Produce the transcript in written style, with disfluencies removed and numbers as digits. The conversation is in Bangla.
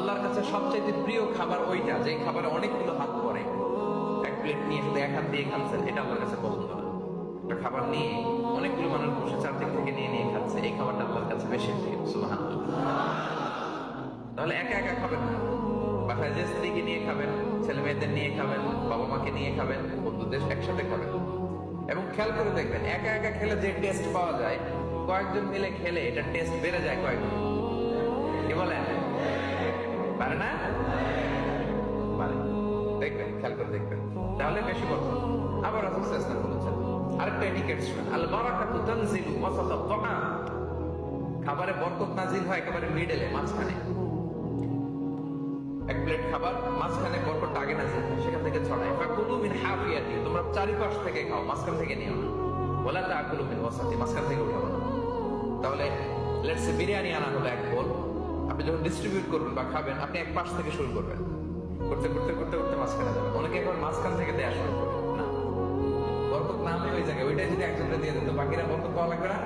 আল্লাহর কাছে সবচাইতে প্রিয় খাবার ওইটা যে খাবারে অনেকগুলো হাত পড়ে। এক প্লেট নিয়ে শুধু এক হাত দিয়ে খাচ্ছেন, এটা আল্লাহর কাছে পছন্দ না। একটা খাবার নিয়ে অনেকগুলো মানুষ বসে চারদিক থেকে নিয়ে নিয়ে খাচ্ছে, এই খাবারটা আল্লাহর কাছে বেশি প্রিয়। সুবহানাল্লাহ। তাহলে একা একা খাবেন না, বাসায় যে স্ত্রীকে নিয়ে খাবেন, ছেলে মেয়েদের নিয়ে খাবেন, বাবা মাকে নিয়ে খাবেন, বন্ধুদের একসাথে খাবেন। এবং খেয়াল করে দেখবেন, একা একা খেলে যে টেস্ট পাওয়া যায়, কয়েকজন মিলে খেলে এটা টেস্ট বেড়ে যায় কয়েকজন। কি বলেন? পারে না? পারে। দেখবেন, খেয়াল করে দেখবেন, তাহলে বেশি বলবো। আবার রাসূল সাল্লাল্লাহু আলাইহি ওয়াসাল্লাম বলেছেন, আরেকটা এটিকেট শুনেন, আল বারাকাতু তানজিলু ওয়াসাতাত তাআম। খাবারে বরকত নাজিল হয় একেবারে মিডলে, মাঝখানে। এক প্লেট খাবার মাঝখানে বরকতটা আগে নাজিল হয়, সেখান থেকে ছড়ায়। ফাকুলু মিন হাফিয়াতি, তোমরা চারিপাশ থেকে খাও, মাঝখান থেকে নিও না। ওয়ালা তাকুলু মিন ওয়াসাতি, মাঝখান থেকে উঠাবো না। তাহলে লেটস সে বিরিয়ানি আনা হলো এক বোল, আপনি যখন ডিস্ট্রিবিউট করবেন বা খাবেন, আপনি এক পাশ থেকে শুরু করবেন, করতে করতে করতে করতে মাঝখানে যাবেন। অনেকে এখন মাঝখান থেকে দেয়া শুরু করবে না, বরকত না আমি ওই জায়গায়, ওইটাই যদি একজনকে দিয়ে দিত, বাকিরা বরকত পাওয়া লাগবে না।